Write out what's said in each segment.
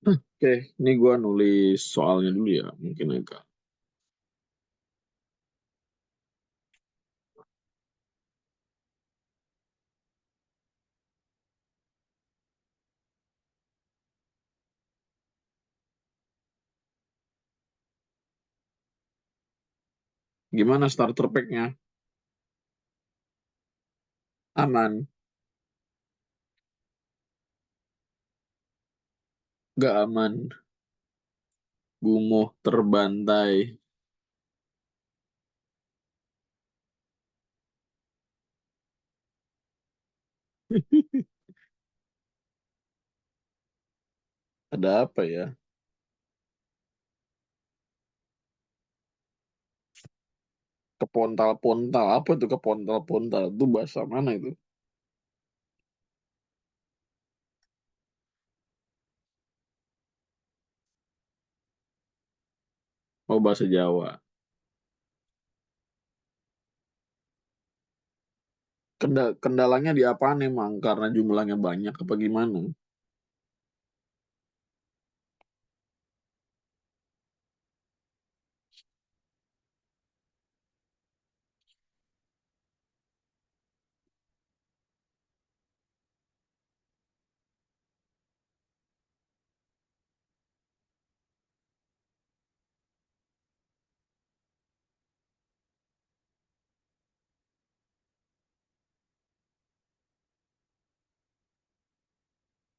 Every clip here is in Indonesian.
Oke, ini gua nulis soalnya dulu ya, mungkin agak. Gimana starter pack-nya? Aman? Gak aman? Gumoh terbantai. Ada apa ya? Kepontal-pontal. Apa tuh kepontal-pontal? Itu bahasa mana itu? Oh, bahasa Jawa. Kendalanya di apaan emang? Karena jumlahnya banyak apa gimana?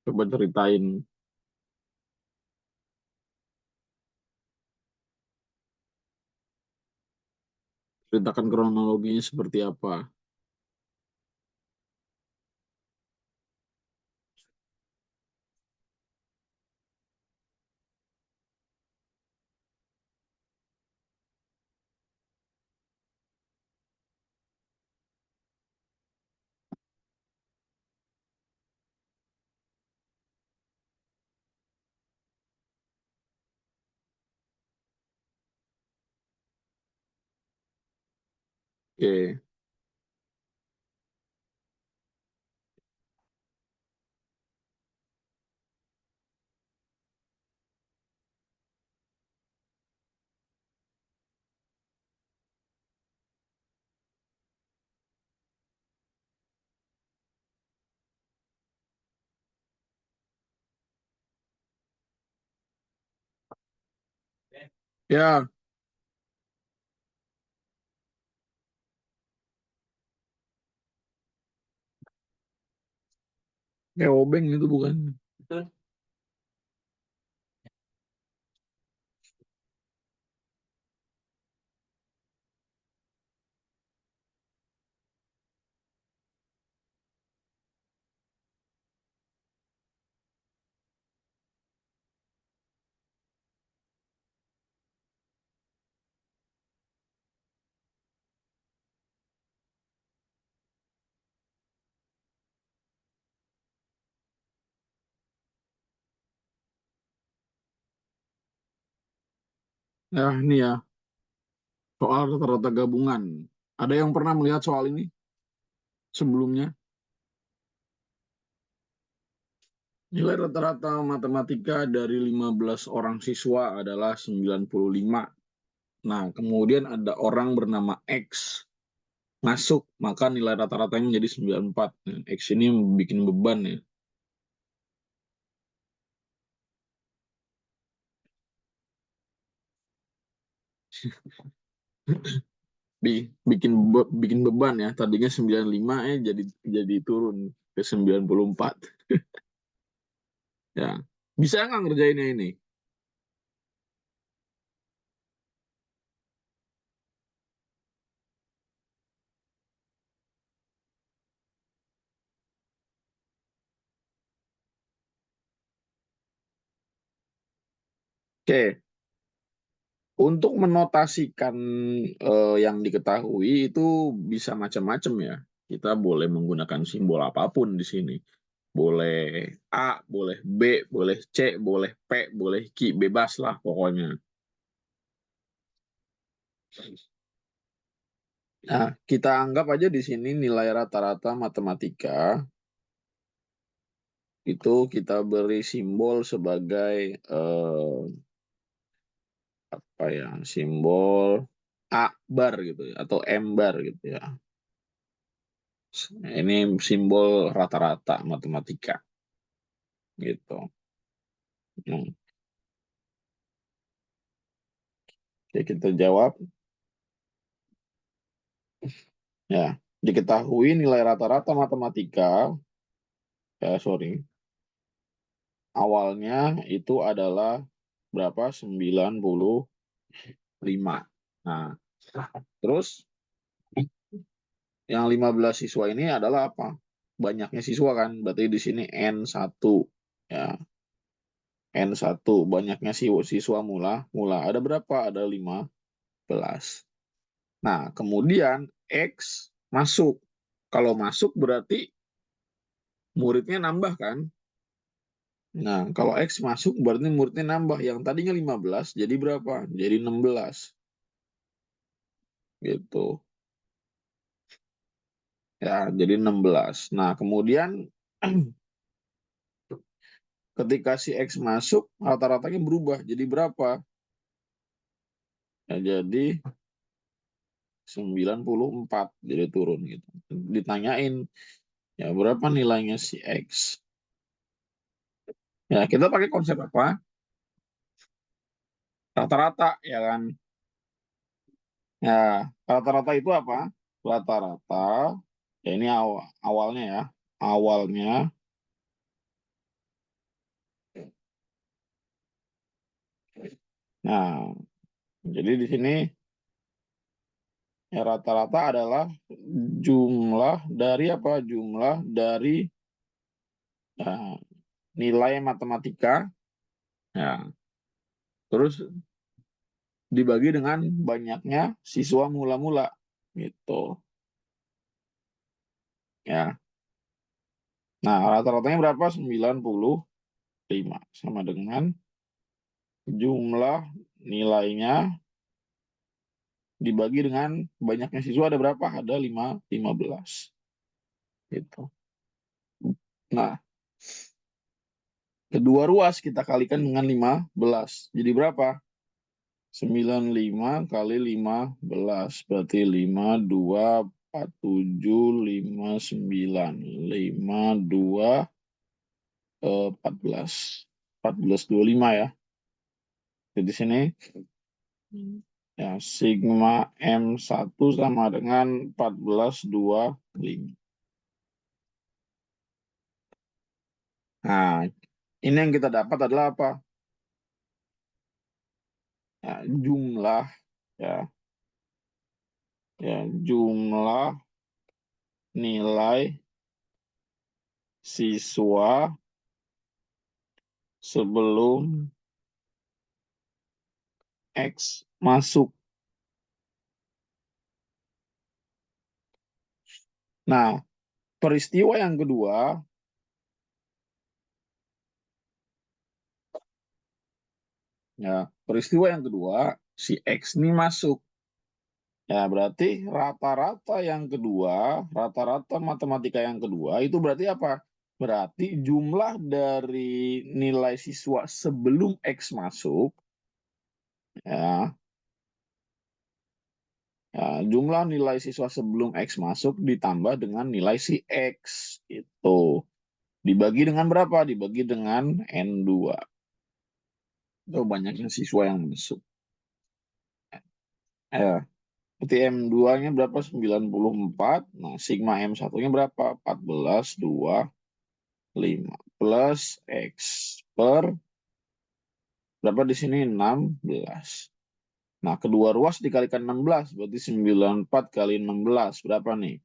Coba ceritain. Ceritakan kronologinya seperti apa. Oke. Ya, kayak obeng itu bukan. Ya, ini ya. Soal rata-rata gabungan. Ada yang pernah melihat soal ini sebelumnya? Nilai rata-rata matematika dari 15 orang siswa adalah 95. Nah, kemudian ada orang bernama X masuk, maka nilai rata-ratanya menjadi 94. Nah, X ini bikin beban ya. Bikin beban ya. Tadinya 95 jadi turun ke 94. Ya. Bisa nggak ngerjainnya ini? Oke, untuk menotasikan yang diketahui itu bisa macam-macam ya. Kita boleh menggunakan simbol apapun di sini. Boleh A, boleh B, boleh C, boleh P, boleh Q, bebas lah pokoknya. Nah, kita anggap aja di sini nilai rata-rata matematika itu kita beri simbol sebagai apa ya, simbol A bar gitu ya, atau M bar gitu ya. Ini simbol rata-rata matematika gitu. Hmm. Oke, kita jawab ya. Diketahui nilai rata-rata matematika, sorry, awalnya itu adalah berapa? 95. Nah, terus yang 15 siswa ini adalah apa? Banyaknya siswa kan, berarti di sini N1 ya. N1 banyaknya siswa mula ada berapa? Ada 15. Nah, kemudian X masuk. Kalau masuk berarti muridnya nambah kan? Nah, kalau X masuk berarti muridnya nambah. Yang tadinya 15 jadi berapa? Jadi 16. Gitu. Ya, jadi 16. Nah, kemudian ketika si X masuk, rata-ratanya berubah. Jadi berapa? Ya, jadi 94. Jadi turun gitu. Ditanyain, ya berapa nilainya si X? Ya, kita pakai konsep apa? Rata-rata, ya kan? Ya, rata-rata itu apa? Rata-rata, ya ini awalnya ya. Awalnya, nah, jadi di sini ya rata-rata adalah jumlah dari apa? Jumlah dari ya, nilai matematika, ya, terus dibagi dengan banyaknya siswa mula-mula, gitu. Ya, nah rata-ratanya berapa? 95 sama dengan jumlah nilainya dibagi dengan banyaknya siswa ada berapa? Ada 15. Gitu. Nah, kedua ruas kita kalikan dengan 15. Jadi berapa? 95 kali 15. Berarti 52, 47, 59. 52, 14. 14, 25 ya. Jadi sini ya sigma M1 sama dengan 14, 25. Nah, ini yang kita dapat adalah apa? Ya, jumlah ya, jumlah nilai siswa sebelum X masuk. Nah, peristiwa yang kedua, si X ini masuk. Ya, berarti rata-rata yang kedua, rata-rata matematika yang kedua itu berarti apa? Berarti jumlah dari nilai siswa sebelum X masuk, ya, jumlah nilai siswa sebelum X masuk ditambah dengan nilai si X. Itu. Dibagi dengan berapa? Dibagi dengan N2. Itu banyaknya siswa yang masuk. Ya. Berarti M2-nya berapa? 94. Nah, sigma M1-nya berapa? 14, 25. Plus X per berapa di sini? 16. Nah, kedua ruas dikalikan 16. Berarti 94 kali 16. Berapa nih?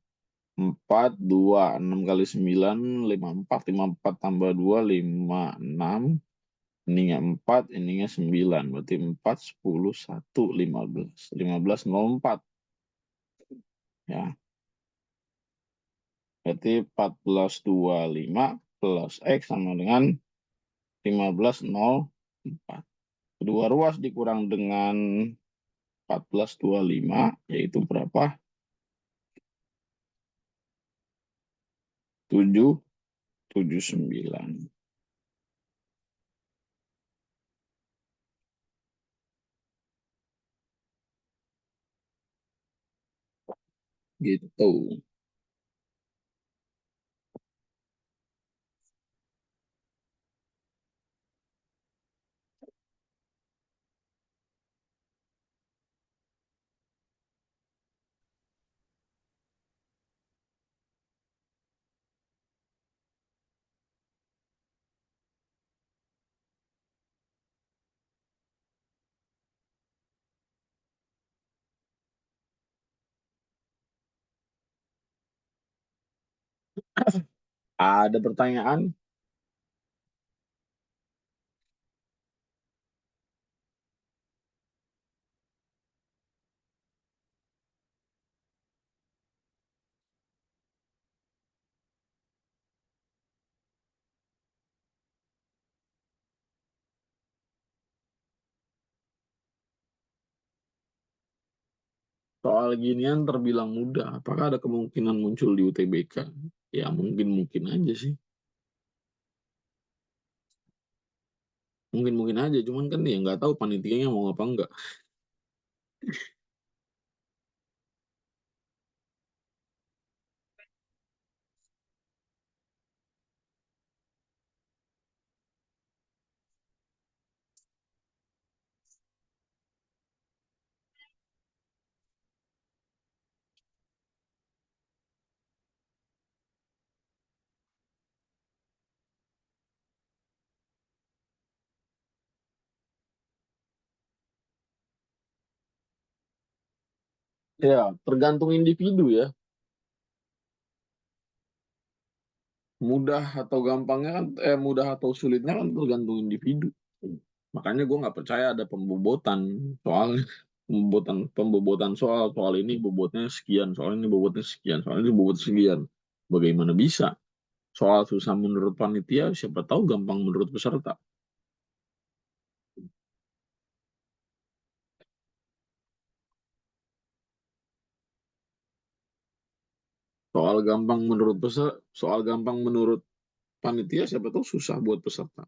4, 2, 6 kali 9, 54. 54 tambah 2, 56. Ininya 4, ininya 9. Berarti 4, 10, 1, 15. 15, 04. Ya. Berarti 14, 25 plus X sama dengan 15, 04. Kedua ruas dikurang dengan 14, 25, yaitu berapa? 7, 79. gitu. Ada pertanyaan soal ginian terbilang mudah. Apakah ada kemungkinan muncul di UTBK? Ya mungkin-mungkin aja sih. Mungkin-mungkin aja. Cuman kan ya nggak tahu panitianya mau apa enggak. Ya tergantung individu ya. Mudah atau gampangnya kan, mudah atau sulitnya kan tergantung individu. Makanya gue nggak percaya ada pembobotan soal pembobotan soal soal ini bobotnya sekian, soal ini bobotnya sekian, soal ini bobot sekian. Bagaimana bisa? Soal susah menurut panitia, siapa tahu gampang menurut peserta. Soal gampang menurut panitia, siapa tahu susah buat peserta.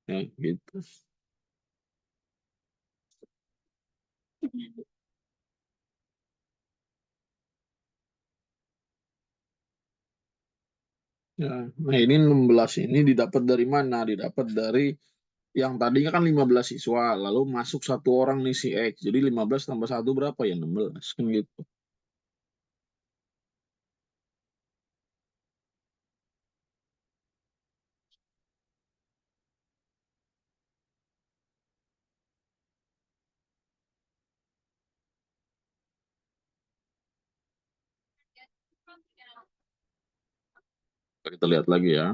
Ya, gitu. Ya, nah ini 16 ini didapat dari mana? Didapat dari yang tadinya kan 15 siswa, lalu masuk satu orang nih si X. Jadi 15 tambah satu berapa ya? 16 kan gitu. Kita lihat lagi ya.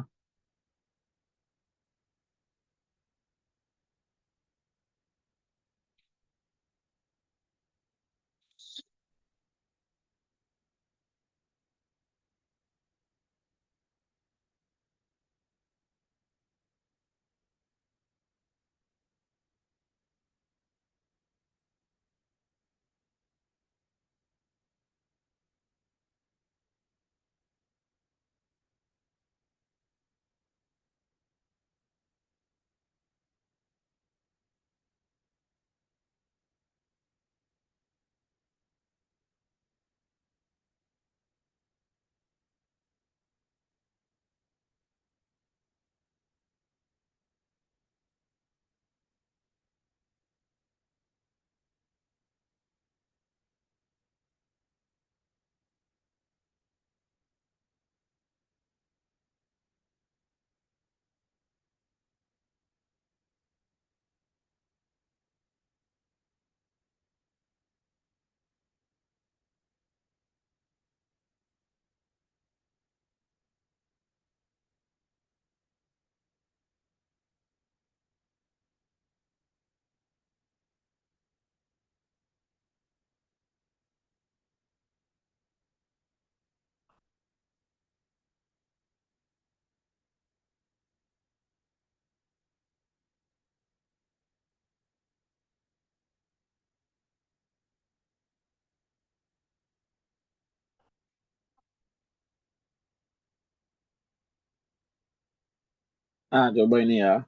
Coba ini ya,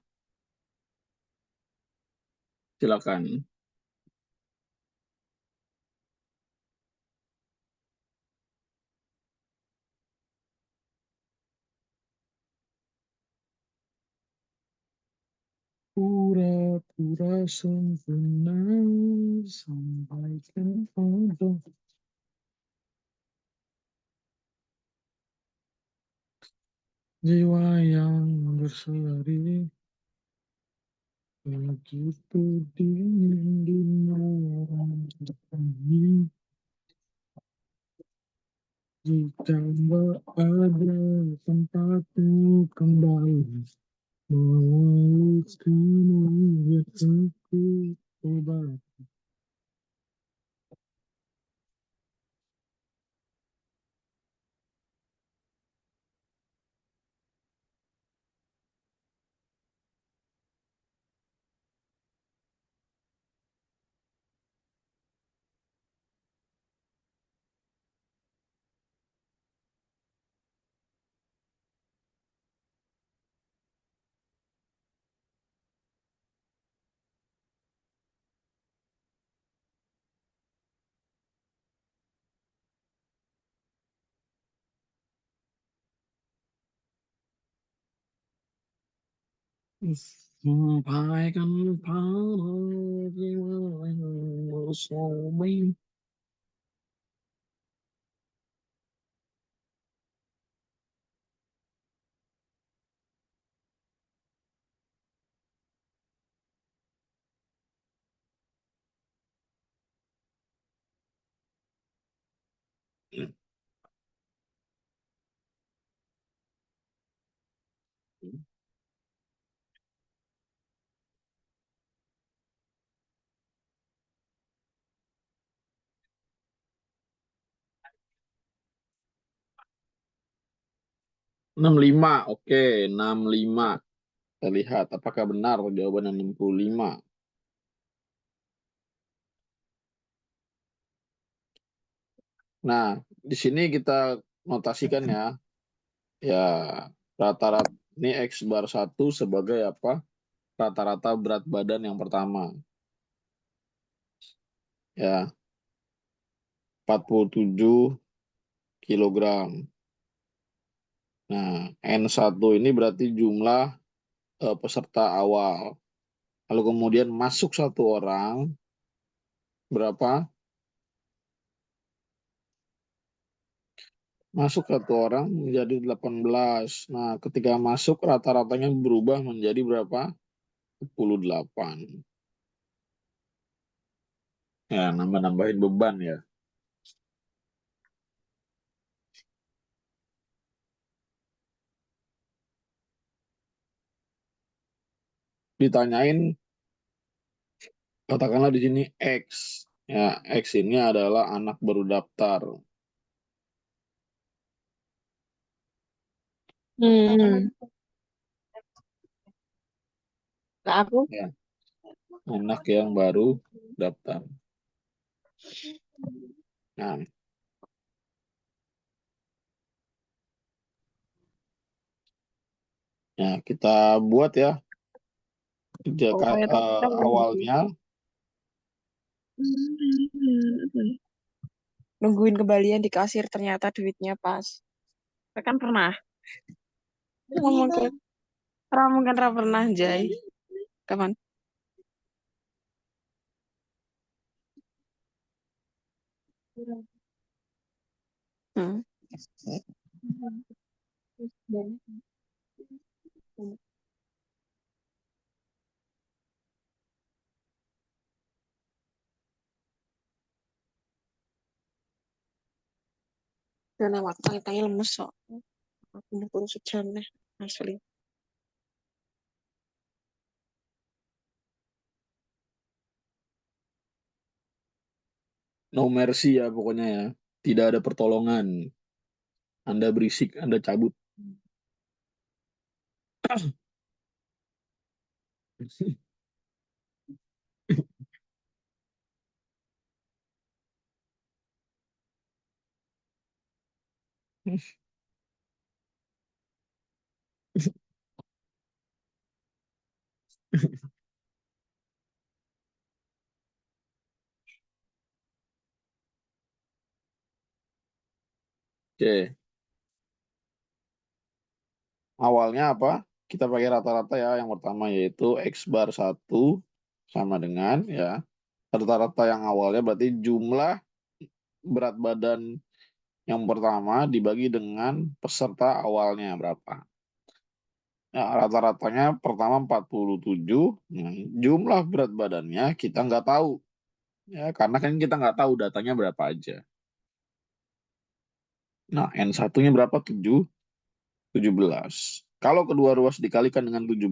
silakan. Pura-pura sempurna sampaikan pada jiwa yang berseri begitu dingin di malam ini. Jika berada tempatmu kembali melukiskan wajahku obat. Sampaikan pada jiwa yang bersemi. Enam puluh lima, oke, 65. Kita lihat apakah benar jawaban 65. Nah, di sini kita notasikan ya, ya rata-rata ini X bar 1 sebagai apa? Rata-rata berat badan yang pertama. Ya, 47 kilogram. Nah, N1 ini berarti jumlah peserta awal. Lalu kemudian masuk satu orang, berapa? Masuk satu orang menjadi 18. Nah, ketika masuk rata-ratanya berubah menjadi berapa? 28. Ya, nambah-nambahin beban ya. Ditanyain, katakanlah di sini X. Ya, X ini adalah anak baru daftar. Hmm. Nah, aku Ya, anak yang baru daftar. Nah, ya kita buat ya pokoknya tuh kita awalnya. nungguin kembalian di kasir ternyata duitnya pas. Saya kan pernah. Ngomong ke Ramon kan pernah Jai. Kapan? Hmm. Dan awak tangi lemes kok. Aku mau kurus sejam nih. Asli. No mercy ya pokoknya ya. Tidak ada pertolongan. Anda berisik, Anda cabut. Oke, awalnya apa? Kita pakai rata-rata ya. Yang pertama yaitu X bar 1 sama dengan ya. Rata-rata yang awalnya berarti jumlah berat badan yang pertama dibagi dengan peserta awalnya berapa. Ya, rata-ratanya pertama 47. Nah, jumlah berat badannya kita nggak tahu. Ya, karena kan kita nggak tahu datanya berapa aja. Nah, N1-nya berapa? 17. Kalau kedua ruas dikalikan dengan 17,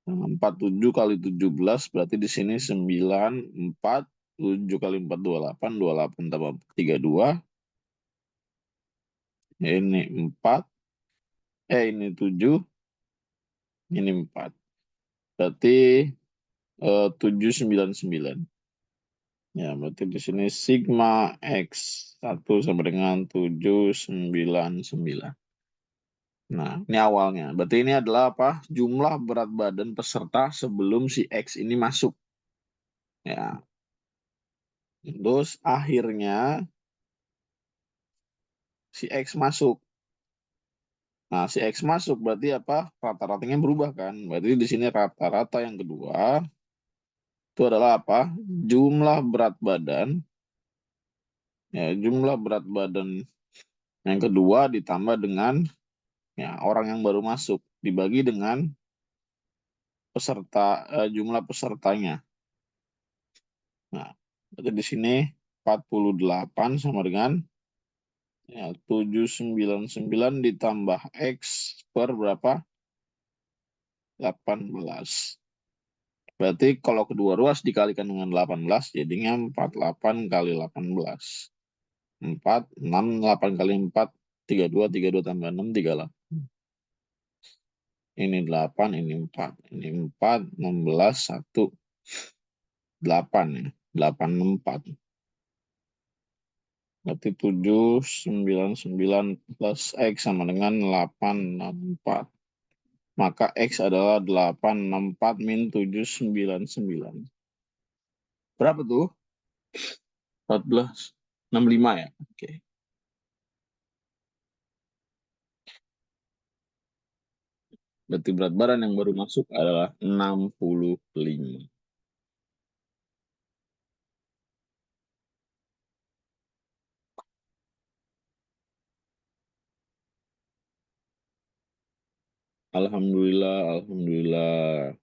47 kali 17 berarti di sini 9, 4, 7 kali 4, 28, 28 tambah 32, ini 4, ini 7, ini 4. Berarti 799. Ya, berarti di sini sigma X 1 sama dengan 799. Nah, ini awalnya. Berarti ini adalah apa? Jumlah berat badan peserta sebelum si X ini masuk. Ya, terus akhirnya si X masuk. Nah, si X masuk berarti apa? Rata-ratanya berubah kan? Berarti di sini rata-rata yang kedua itu adalah apa? Jumlah berat badan. Ya, jumlah berat badan yang kedua ditambah dengan ya orang yang baru masuk dibagi dengan peserta jumlah pesertanya. Nah, berarti di sini 48 sama dengan ya 799 ditambah X per berapa? 18. Berarti kalau kedua ruas dikalikan dengan 18 jadinya 48 kali 18. 4, 6, 8 kali 4, 32 tambah 6, 38. Ini 8, ini 4. Ini 4, 16, 1, 8 ya. 8, 4. Berarti 799 plus X sama dengan 864. Maka X adalah 864 min 799. Berapa tuh? 1465 ya? Oke. Berarti berat badan yang baru masuk adalah 65. Alhamdulillah, alhamdulillah.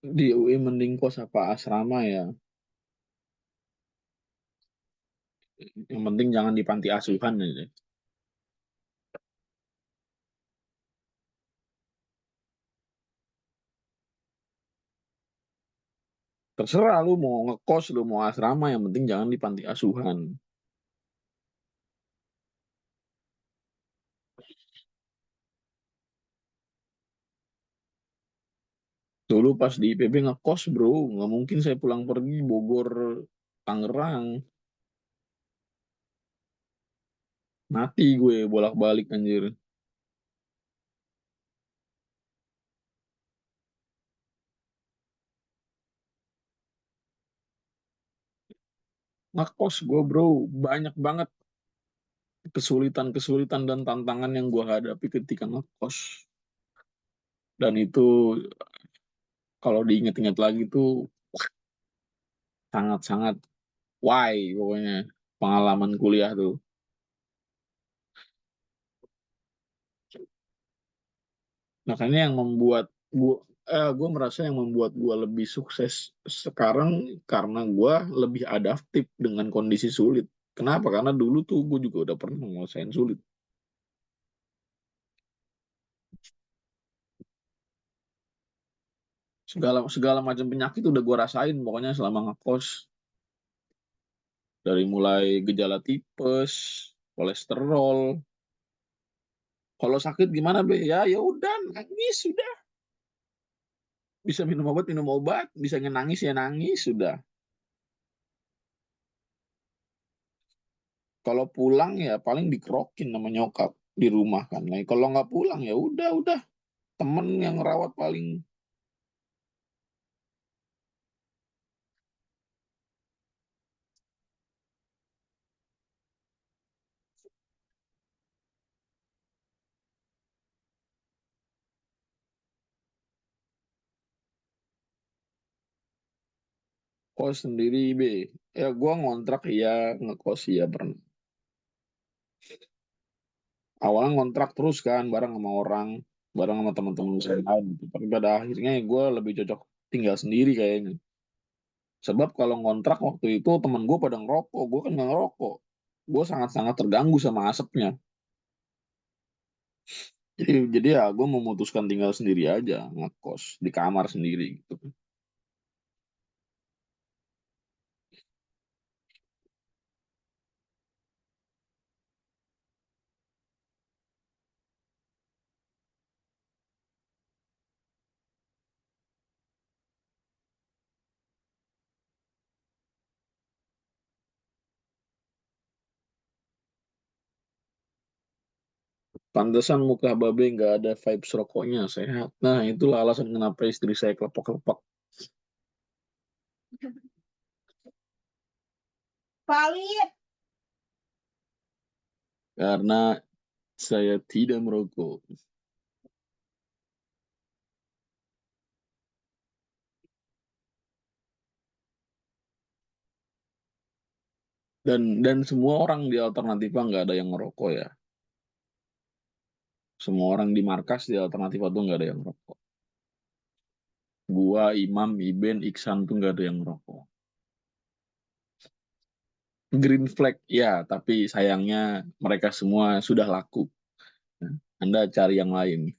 Di UI mending kos apa asrama ya? Yang penting jangan di panti asuhan aja. Terserah lu mau ngekos, lu mau asrama, yang penting jangan di panti asuhan. Dulu pas di IPB ngekos bro, nggak mungkin saya pulang pergi Bogor, Tangerang. Mati gue bolak-balik anjir. Ngekos gue bro, banyak banget kesulitan-kesulitan dan tantangan yang gue hadapi ketika ngekos. Dan itu kalau diinget-inget lagi tuh sangat-sangat why pokoknya pengalaman kuliah tuh. Makanya yang membuat gue merasa yang membuat gue lebih sukses sekarang karena gue lebih adaptif dengan kondisi sulit. Kenapa? Karena dulu tuh gue juga udah pernah ngerasain sulit. Segala segala macam penyakit udah gue rasain pokoknya selama ngekos. Dari mulai gejala tipes, kolesterol. Kalau sakit gimana be? Ya udah nangis sudah. Bisa minum obat, bisa nangis ya nangis sudah. Kalau pulang ya paling dikerokin sama nyokap di rumah kan. Nah, kalau nggak pulang ya udah temen yang rawat paling. Kos sendiri be. Ya gua ngontrak ya, ngekos ya pernah. Awalnya ngontrak terus kan bareng sama orang, bareng sama teman-teman saya lain gitu. Tapi pada akhirnya gue lebih cocok tinggal sendiri kayaknya. Sebab kalau ngontrak waktu itu teman gue pada ngerokok, gue kan nggak ngerokok. Gue sangat-sangat terganggu sama asapnya. Jadi ya gue memutuskan tinggal sendiri aja, ngekos di kamar sendiri gitu. Pantesan muka babe nggak ada vibes rokoknya sehat. Nah itulah alasan kenapa istri saya kelepok-kelepok. Valid. Karena saya tidak merokok. Dan semua orang di alternativa nggak ada yang ngerokok ya. Semua orang di markas di alternativa tuh nggak ada yang ngerokok. Gua, Imam, Iben, Iksan tuh nggak ada yang ngerokok. Green flag ya, tapi sayangnya mereka semua sudah laku. Anda cari yang lain.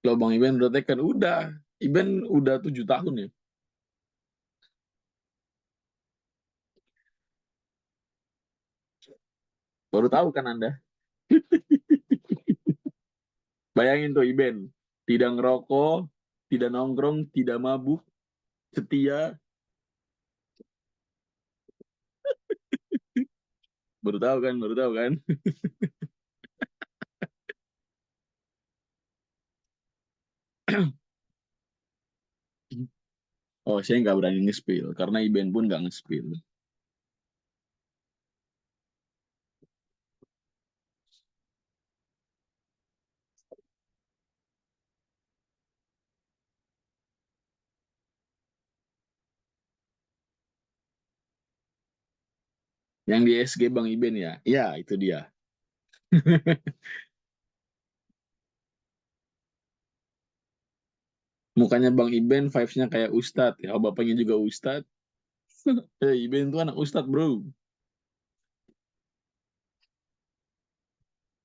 Kalau Bang Iben berarti kan udah. Iben udah 7 tahun ya. Baru tahu kan Anda. Bayangin tuh Iben. Tidak ngerokok, tidak nongkrong, tidak mabuk, setia. Baru tahu kan, baru tahu kan. Oh, saya nggak berani nge-spill. Karena Iben pun nggak nge-spill. Yang di SG Bang Iben ya? Ya, itu dia. Mukanya Bang Iben, vibes-nya kayak Ustadz. Ya, bapaknya juga Ustadz. Iben tuh anak Ustadz, bro.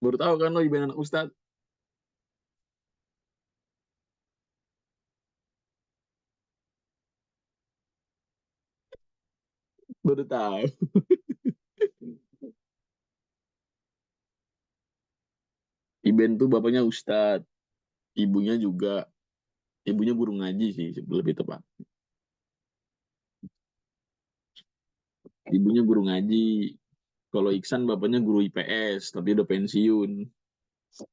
Baru tahu kan lo Iben anak Ustadz? Baru tahu. Iben tuh bapaknya Ustadz. Ibunya juga. Ibunya guru ngaji sih, lebih tepat. Ibunya guru ngaji. Kalau Iksan bapaknya guru IPS, tapi udah pensiun.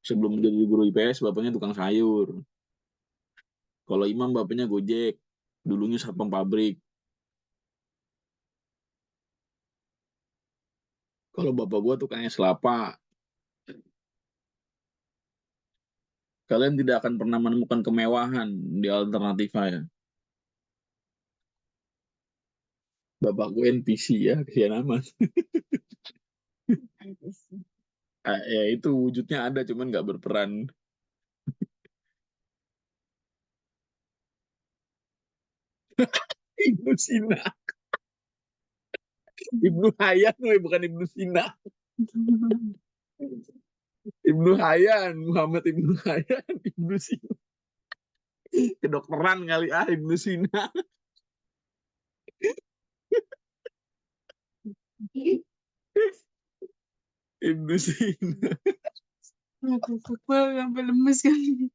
Sebelum jadi guru IPS, bapaknya tukang sayur. Kalau Imam bapaknya Gojek. Dulunya satpam pabrik. Kalau bapak gua tukang es kelapa. Kalian tidak akan pernah menemukan kemewahan di alternativa ya. Bapak gue NPC ya, kasihan amat. Ya itu wujudnya ada cuman nggak berperan. Ibnu Sina. Ibnu Hayyan, we, bukan Ibnu Sina. Ibnu Hayyan, Muhammad Ibnu Hayyan, Ibnu Sina. Kedokteran kali Ibnu Sina. Ibnu Sina. Ngakak banget sampai lemes kali.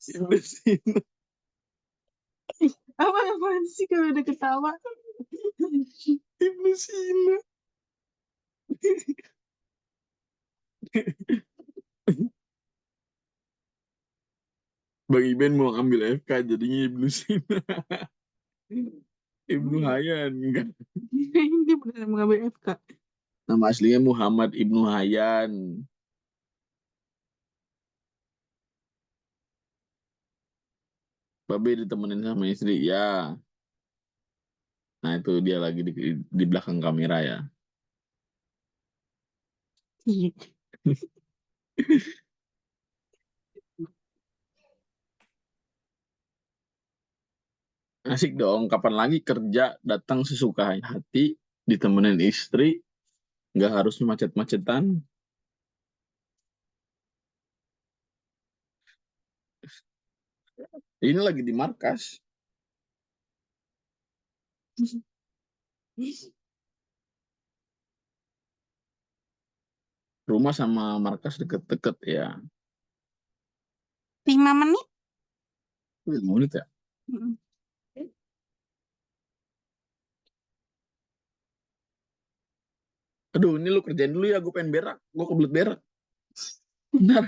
Ibnu Sina. Apaan sih kalau udah ketawa? Ibnu Sina. Bang Iben mau ambil FK jadinya Ibnu Sina. Ibnu Hayyan kan. Dia beneran mengambil FK. Nama aslinya Muhammad Ibnu Hayyan. Babe ditemenin sama istri ya. Nah itu dia lagi di belakang kamera ya. Iya. Asik dong. Kapan lagi kerja datang sesuka hati, ditemenin istri, nggak harus macet-macetan. Ini lagi di markas. Rumah sama markas deket-deket ya. 5 menit. 5 menit ya. Mm. Aduh, ini lu kerjain dulu ya. Gue pengen berak. Gue kebelet berak. Bentar.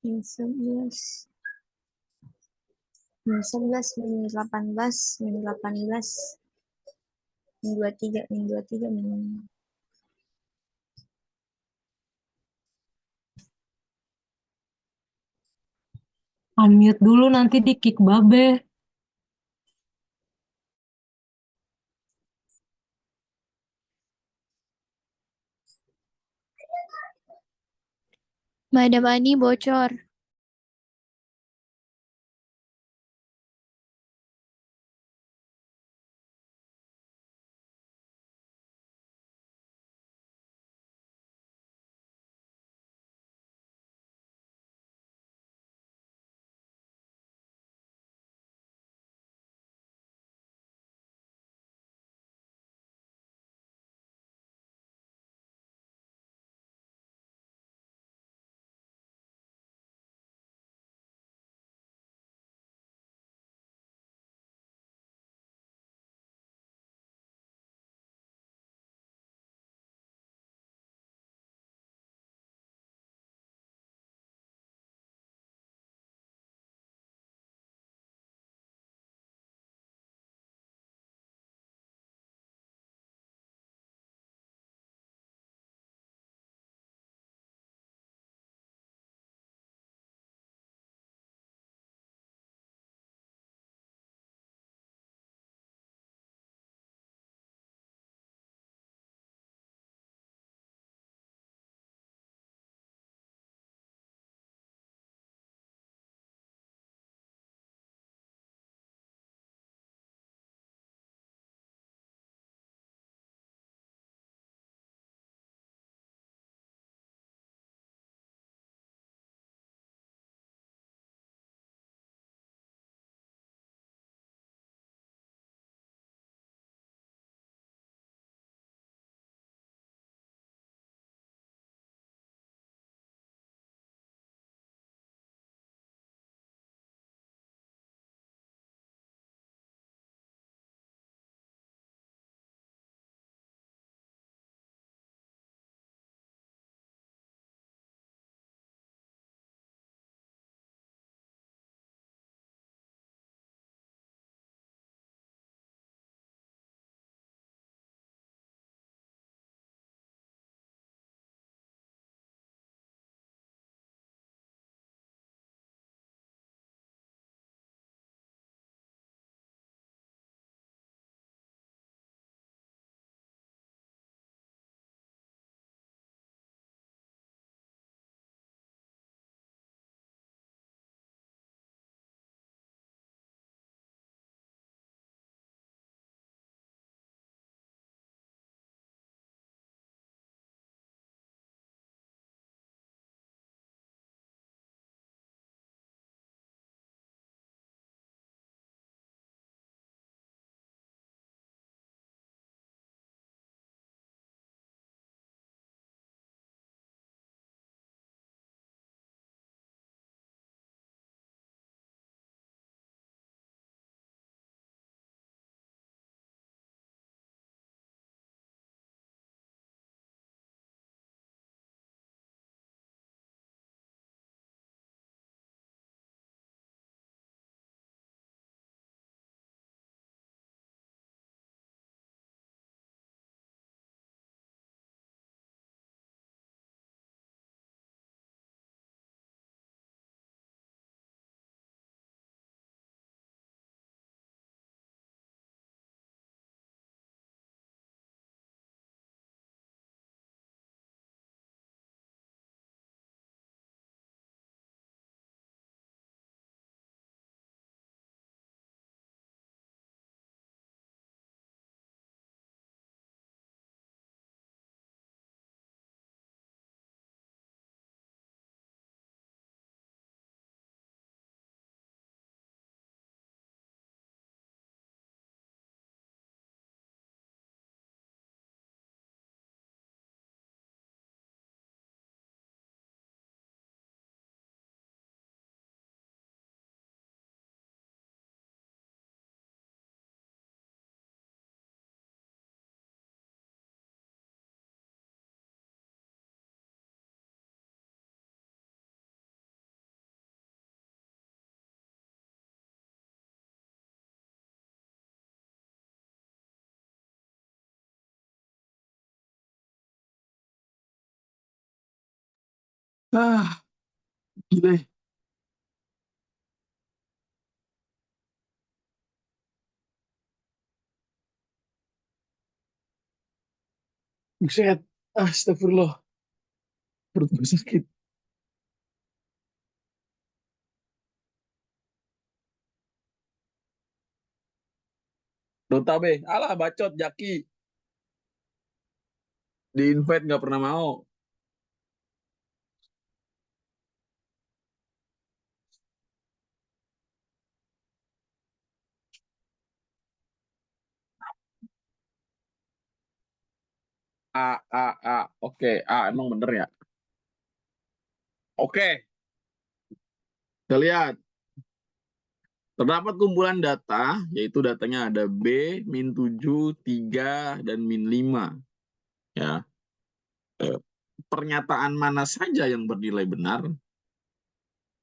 Min 11, min 11, min 18, min 18, min 23, min 23, Unmute dulu nanti di kick Babe. Madam Ani bocor. Ah, gile. Buset. Astagfirullah. Perut gue sakit. Dota B. Alah, bacot, Jaki. Di invite nggak pernah mau. A. Oke, A emang bener ya? Oke, kita lihat. Terdapat kumpulan data, yaitu datanya ada B, min 7, 3, dan min 5. Ya. Pernyataan mana saja yang bernilai benar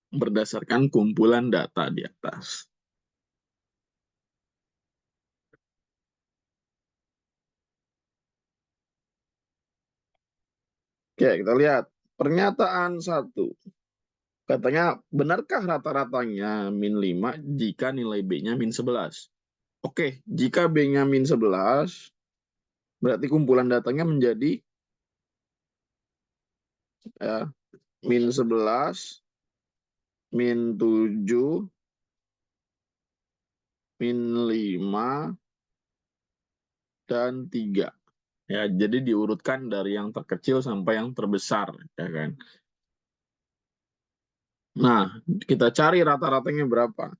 berdasarkan kumpulan data di atas. Oke, kita lihat. Pernyataan 1. Katanya, benarkah rata-ratanya min 5 jika nilai B-nya min 11? Oke, jika B-nya min 11, berarti kumpulan datanya menjadi ya, min 11, min 7, min 5, dan 3. Ya, jadi diurutkan dari yang terkecil sampai yang terbesar, ya kan? Nah, kita cari rata-ratanya berapa.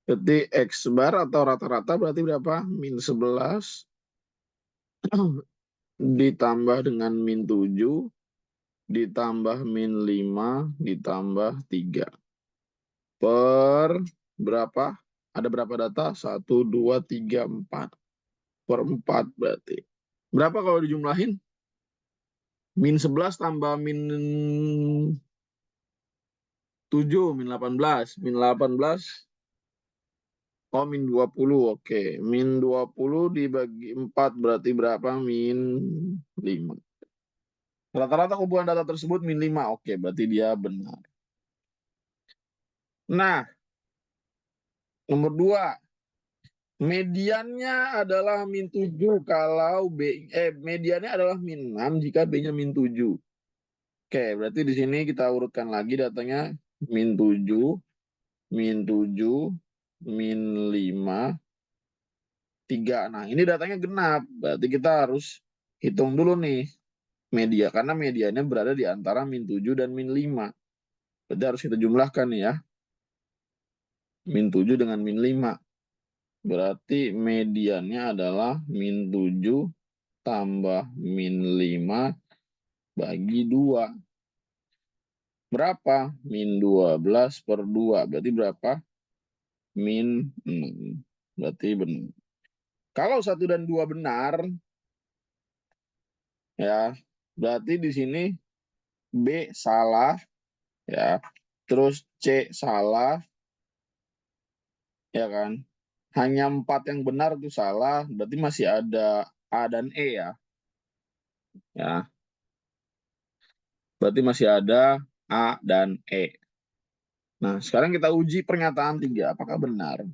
Jadi X bar atau rata-rata berarti berapa? Min 11 ditambah dengan min 7 ditambah min 5 ditambah 3 per berapa? Ada berapa data? 1, 2, 3, 4. Per 4 berarti. Berapa kalau dijumlahin? Min 11 tambah min 7, min 18. Min 18, oh min 20, oke. Min 20 dibagi 4 berarti berapa? Min 5. Rata-rata kumpulan data tersebut min 5, oke. Berarti dia benar. Nah, nomor 2. Mediannya adalah min 7 kalau mediannya adalah min 6 jika B-nya min 7. Oke, berarti di sini kita urutkan lagi datanya min 7, min 7, min 5, 3. Nah, ini datanya genap. Berarti kita harus hitung dulu nih media. Karena medianya berada di antara min 7 dan min 5. Berarti harus kita jumlahkan nih ya. Min 7 dengan min 5. Berarti mediannya adalah min 7 tambah min 5 bagi 2. Berapa? Min 12 per 2. Berarti berapa? Min 6. Berarti benar. Kalau 1 dan 2 benar, ya, berarti di sini B salah, ya. Terus C salah, ya kan? Hanya 4 yang benar itu salah, berarti masih ada A dan E ya. Ya, berarti masih ada A dan E. Nah, sekarang kita uji pernyataan 3. Apakah benar?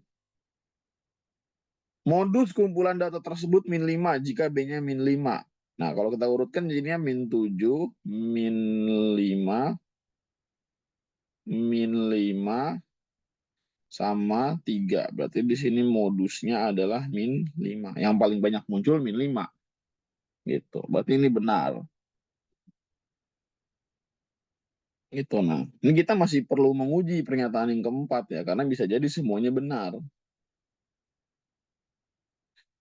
Modus kumpulan data tersebut min 5 jika B-nya min 5. Nah, kalau kita urutkan jadinya min 7, min 5, min 5, sama 3. Berarti di sini modusnya adalah min 5. Yang paling banyak muncul min 5. Gitu. Berarti ini benar. Itu. Nah, ini kita masih perlu menguji pernyataan yang keempat ya, karena bisa jadi semuanya benar.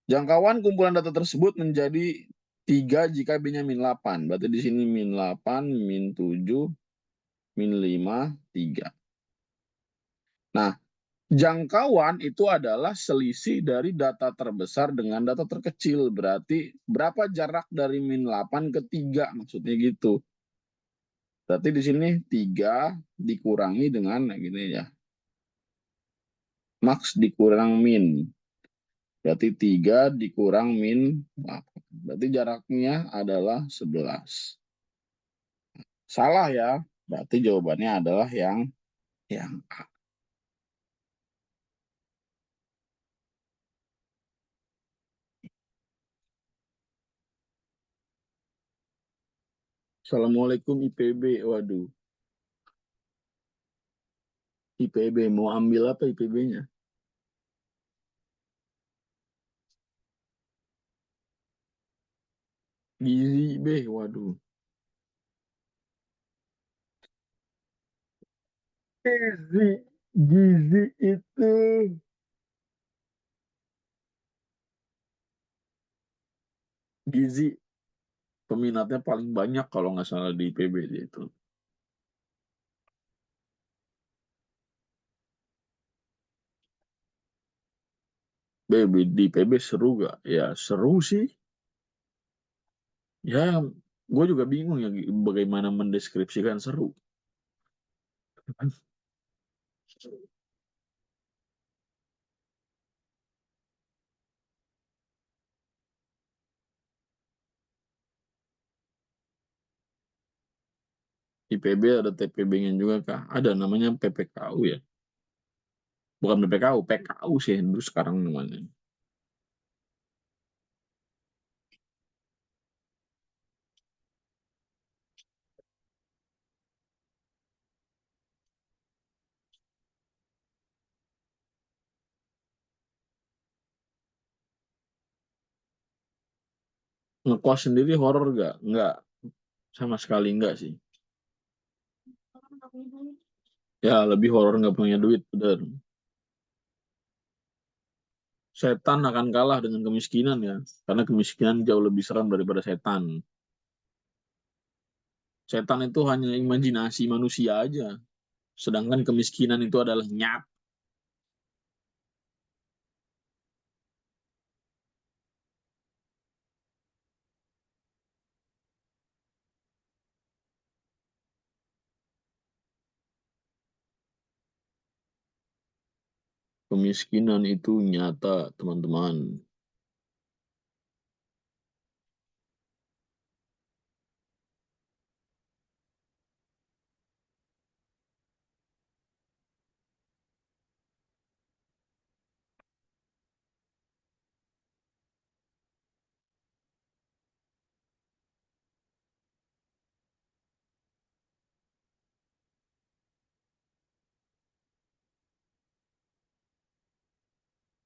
Jangkauan kumpulan data tersebut menjadi 3 jika B-nya min 8. Berarti di sini min 8, min 7, min 5, 3. Nah, jangkauan itu adalah selisih dari data terbesar dengan data terkecil. Berarti berapa jarak dari min 8 ke 3, maksudnya gitu. Berarti di sini 3 dikurangi dengan gini ya. Max dikurang min. Berarti 3 dikurang min 8. Berarti jaraknya adalah 11. Salah ya. Berarti jawabannya adalah yang A. Assalamualaikum IPB. Waduh, IPB mau ambil apa IPB-nya? Gizi B. Waduh. Gizi, gizi itu gizi peminatnya paling banyak kalau nggak salah di IPB dia itu. Di IPB seru gak? Ya seru sih. Ya, gue juga bingung ya bagaimana mendeskripsikan seru. IPB ada TPB-nya juga kah? Ada namanya PPKU ya. Bukan PPKU, PKU sih dulu sekarang namanya. Ngekos sendiri horor gak? Nggak, sama sekali nggak sih. Ya lebih horor nggak punya duit, bener. Setan akan kalah dengan kemiskinan ya, karena kemiskinan jauh lebih seram daripada setan. Setan itu hanya imajinasi manusia aja, sedangkan kemiskinan itu adalah nyat. Kemiskinan itu nyata, teman-teman.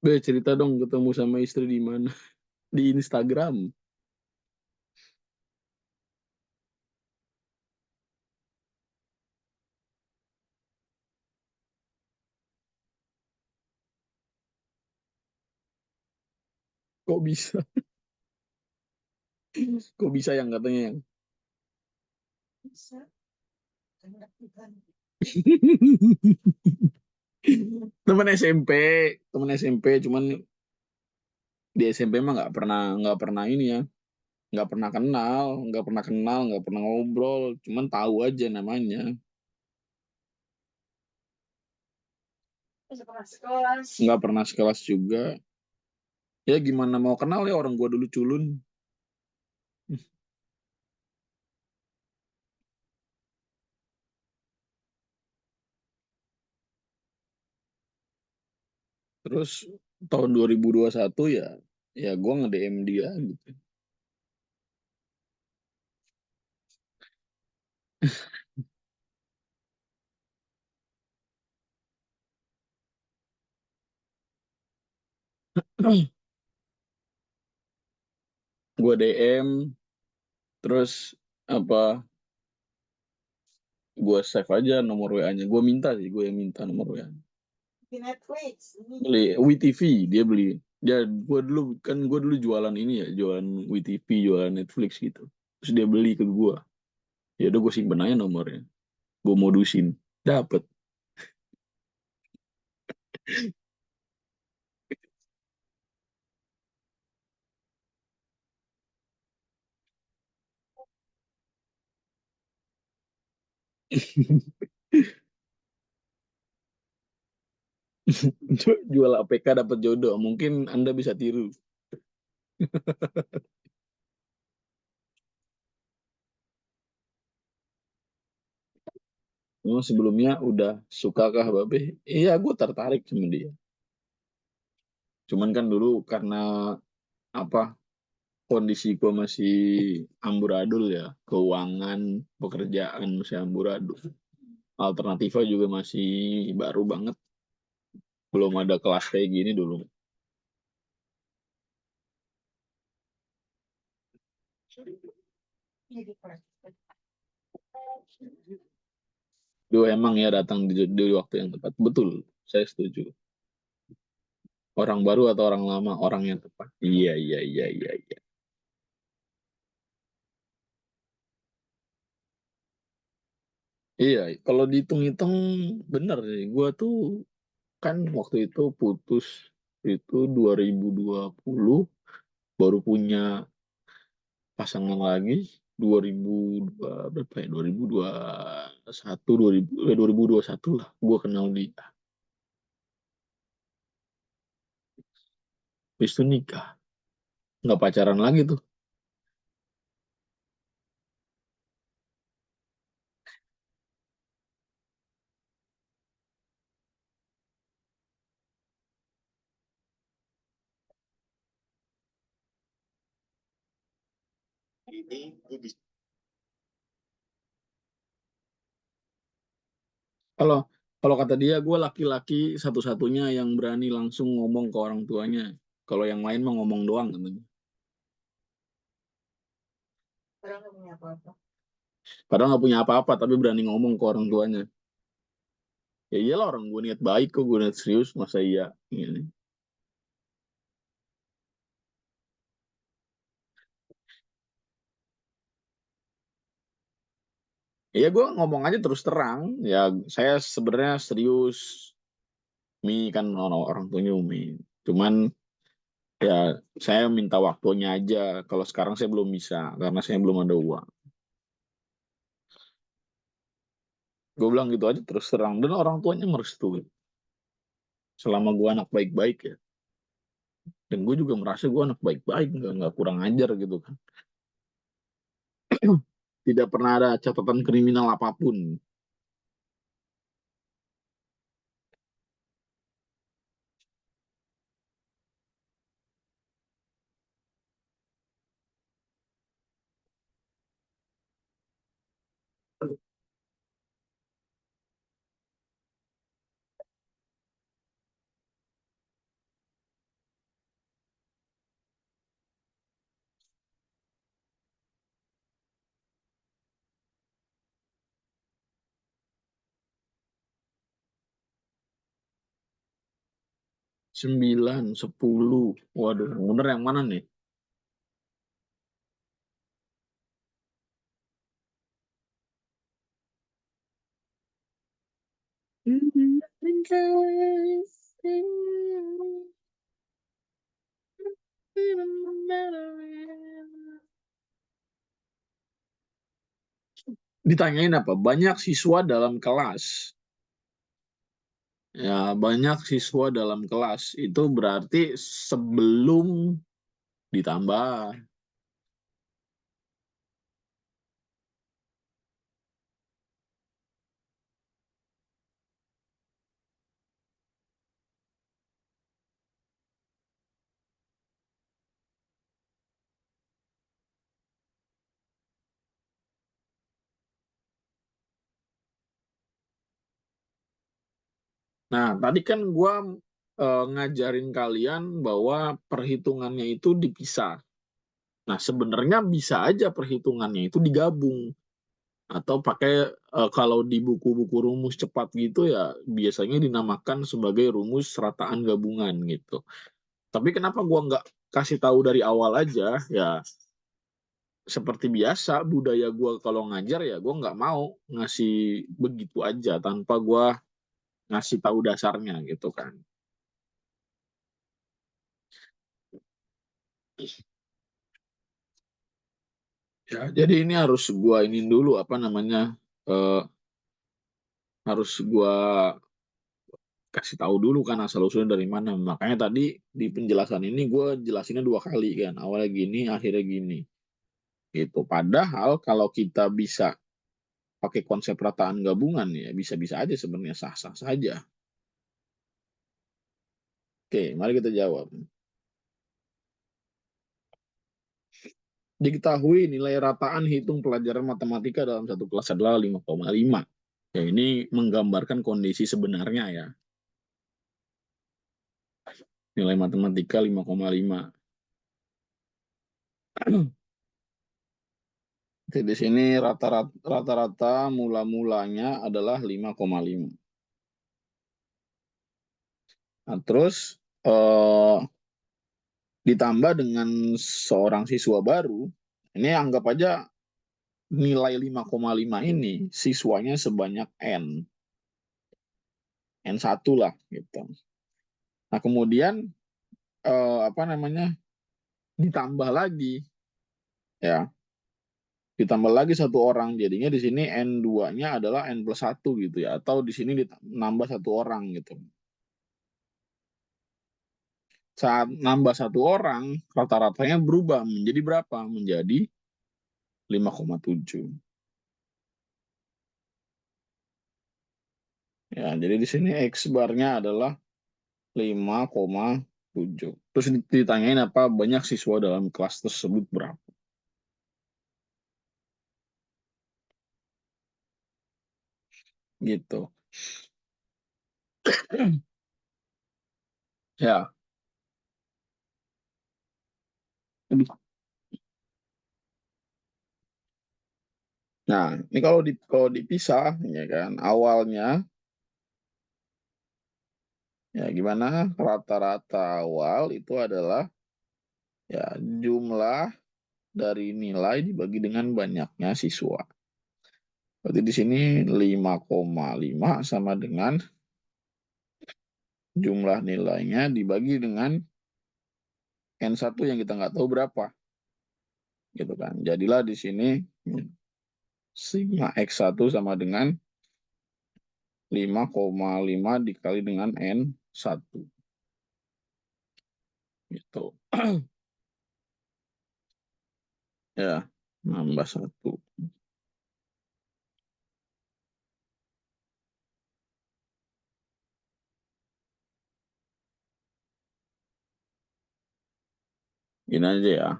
Cerita dong ketemu sama istri di mana? Di Instagram. Kok bisa? Kok bisa yang katanya yang? Temen SMP, temen SMP, cuman di SMP mah nggak pernah ini ya, nggak pernah kenal, nggak pernah ngobrol, cuman tahu aja namanya. Nggak pernah sekelas juga. Ya gimana mau kenal ya orang gua dulu culun. Terus tahun 2021 ya, ya gua nge-DM dia gitu. Gua DM, terus apa? Gua save aja nomor WA-nya. Gua minta sih, gue yang minta nomor WA. Beli WeTV, dia beli. Gua dulu jualan ini ya, jualan WeTV, jualan Netflix gitu. Terus dia beli ke gua. Ya udah gue simpen aja nomornya. Gue modusin, dapet. Jual APK dapat jodoh. Mungkin Anda bisa tiru. Memang sebelumnya udah suka kah Babe? Iya, gue tertarik sama dia. Cuman kan dulu karena apa, kondisi gue masih amburadul ya, keuangan, pekerjaan masih amburadul. Alternatifnya juga masih baru banget, belum ada kelas kayak gini dulu. Dulu emang ya datang di waktu yang tepat. Betul, saya setuju. Orang baru atau orang lama, orang yang tepat. Iya, iya, iya, iya, iya. Iya, kalau dihitung-hitung bener nih. Gue tuh kan waktu itu putus itu 2020, baru punya pasangan lagi 2002 berapa ya, 2021, 2021 lah gue kenal dia. Habis itu nikah, nggak pacaran lagi tuh. Kalau kalau kata dia, gue laki-laki satu-satunya yang berani langsung ngomong ke orang tuanya. Kalau yang lain mah ngomong doang katanya. Padahal nggak punya apa-apa, tapi berani ngomong ke orang tuanya. Ya iyalah, orang gue niat baik kok, gue niat serius, masa iya ini. Ya gue ngomong aja terus terang, ya saya sebenarnya serius. Mi kan orang tuanya Umi. Cuman ya saya minta waktunya aja. Kalau sekarang saya belum bisa karena saya belum ada uang. Gue bilang gitu aja terus terang, dan orang tuanya merestui. Selama gue anak baik-baik ya. Dan gue juga merasa gue anak baik-baik, nggak kurang ajar gitu kan. Tidak pernah ada catatan kriminal apapun. 9, 10. Waduh, yang bener yang mana nih? Ditanyain apa? Banyak siswa dalam kelas. Ya, banyak siswa dalam kelas. Itu berarti sebelum ditambah. Nah, tadi kan gua ngajarin kalian bahwa perhitungannya itu dipisah. Nah, sebenarnya bisa aja perhitungannya itu digabung. Atau pakai kalau di buku-buku rumus cepat gitu ya biasanya dinamakan sebagai rumus rataan gabungan gitu. Tapi kenapa gua nggak kasih tahu dari awal aja? Ya seperti biasa budaya gua kalau ngajar ya gua nggak mau ngasih begitu aja tanpa gua ngasih tahu dasarnya gitu kan. Ya, jadi ini harus gua ini dulu apa namanya, eh, harus gua kasih tahu dulu kan asal usulnya dari mana. Makanya tadi di penjelasan ini gue jelasinnya dua kali kan. Awalnya gini, akhirnya gini. Gitu. Padahal kalau kita bisa pakai konsep rataan gabungan ya bisa-bisa aja sebenarnya, sah-sah saja. Oke, mari kita jawab. Diketahui nilai rataan hitung pelajaran matematika dalam satu kelas adalah 5,5. Ya, ini menggambarkan kondisi sebenarnya ya. Nilai matematika 5,5. Jadi di sini rata-rata mula-mulanya adalah 5,5. Nah, terus ditambah dengan seorang siswa baru, ini anggap aja nilai 5,5 ini siswanya sebanyak N1 lah gitu. Nah, kemudian ditambah lagi ya. Ditambah lagi satu orang, jadinya di sini N2-nya adalah N+1 gitu ya, atau di sini nambah satu orang gitu. Saat nambah satu orang, rata-ratanya berubah menjadi berapa? Menjadi 5,7. Ya, jadi di sini X bar-nya adalah 5,7. Terus ditanyain apa banyak siswa dalam kelas tersebut berapa. Gitu. Ya. Nah, ini kalau dipisah ya kan, awalnya ya gimana? Rata-rata awal itu adalah ya jumlah dari nilai dibagi dengan banyaknya siswa. Berarti di sini 5,5 sama dengan jumlah nilainya dibagi dengan N1 yang kita nggak tahu berapa. Gitu kan. Jadilah di sini sigma X1 sama dengan 5,5 dikali dengan N1. Gitu. Ya, nambah 1. Gini aja ya.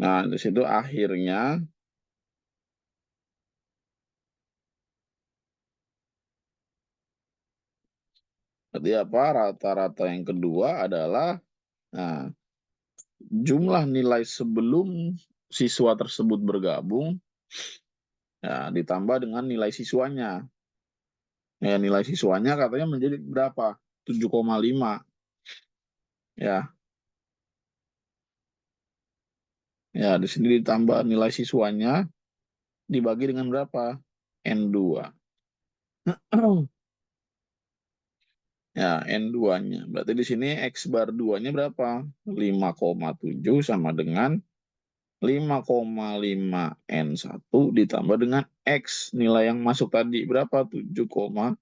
Nah, di situ akhirnya berarti apa? Rata-rata yang kedua adalah nah, jumlah nilai sebelum siswa tersebut bergabung ya ditambah dengan nilai siswanya. Ya, nilai siswanya katanya menjadi berapa? 7,5. Ya. Ya, di sini ditambah nilai siswanya dibagi dengan berapa? N2. Ya, N2-nya. Berarti di sini X bar 2-nya berapa? 5,7 sama dengan 5,5 N1 ditambah dengan X. Nilai yang masuk tadi berapa? 7,5.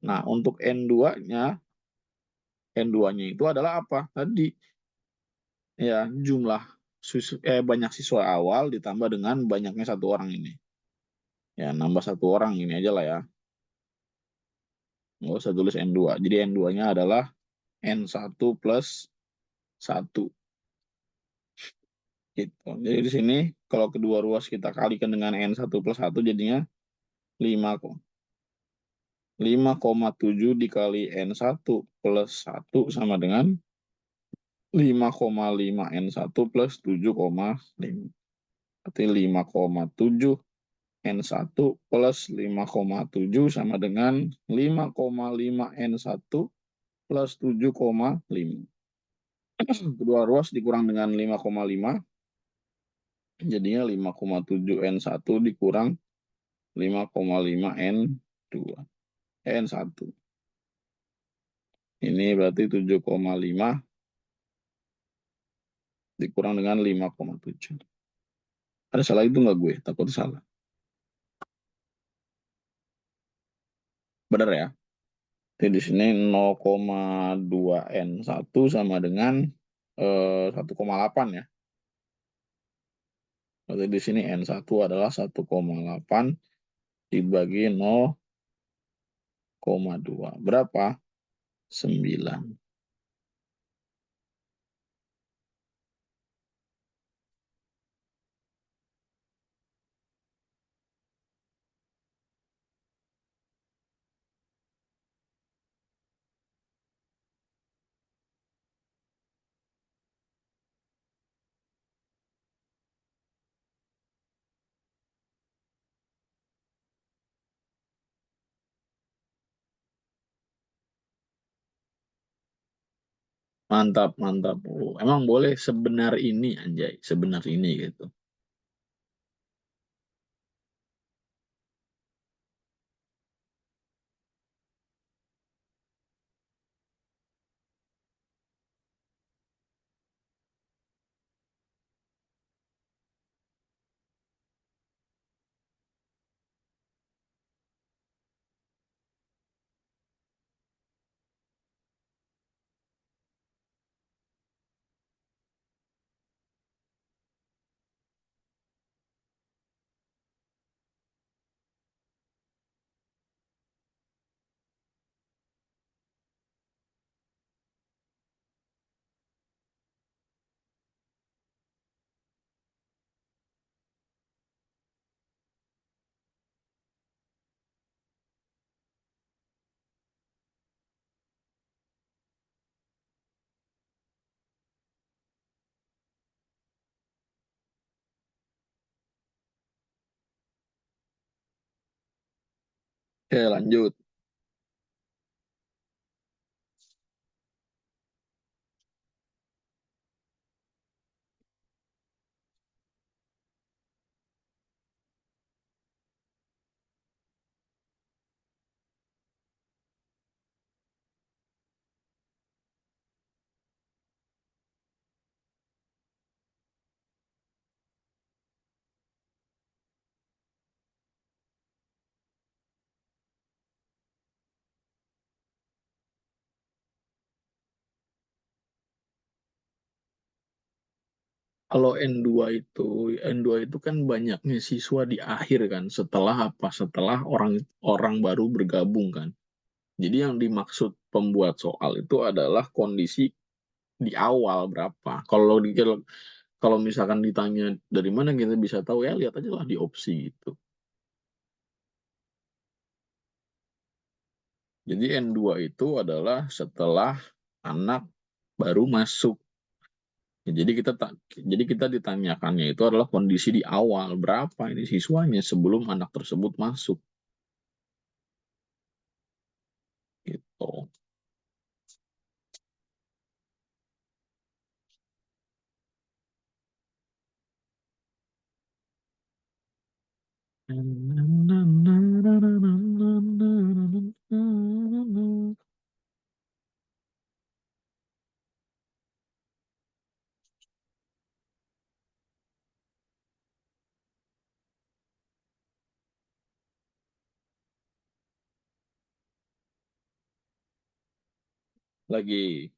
Nah, untuk N2-nya itu adalah apa? Tadi ya jumlah banyak siswa awal ditambah dengan banyaknya satu orang ini. Ya, nambah satu orang ini aja lah ya. Nggak usah tulis N2. Jadi N2-nya adalah N1 plus 1. Gitu. Jadi di sini kalau kedua ruas kita kalikan dengan N1 plus 1 jadinya 5,7 dikali N1 plus 1 sama dengan 5,5 N1 plus 7,5. Berarti 5,7 N1 plus 5,7 sama dengan 5,5 N1 plus 7,5. Kedua ruas dikurang dengan 5,5 jadinya 5,7 N1 dikurang 5,5 N2 N1. Ini berarti 7,5 dikurang dengan 5,7. Ada salah itu nggak gue? Takut salah. Benar ya? Jadi di sini 0,2 N1 sama dengan 1,8 ya. Berarti di sini N1 adalah 1,8 dibagi 0,2. Berapa? 9. Mantap, mantap. Oh, emang boleh sebenar ini, anjay. Sebenar ini gitu. Oke, lanjut. Kalau N2 itu kan banyaknya siswa di akhir kan. Setelah apa? Setelah orang baru bergabung kan. Jadi yang dimaksud pembuat soal itu adalah kondisi di awal berapa. Kalau misalkan ditanya dari mana kita bisa tahu, ya lihat aja lah di opsi itu. Jadi N2 itu adalah setelah anak baru masuk. Ya, jadi kita ditanyakannya itu adalah kondisi di awal berapa ini siswanya sebelum anak tersebut masuk gitu. Lagi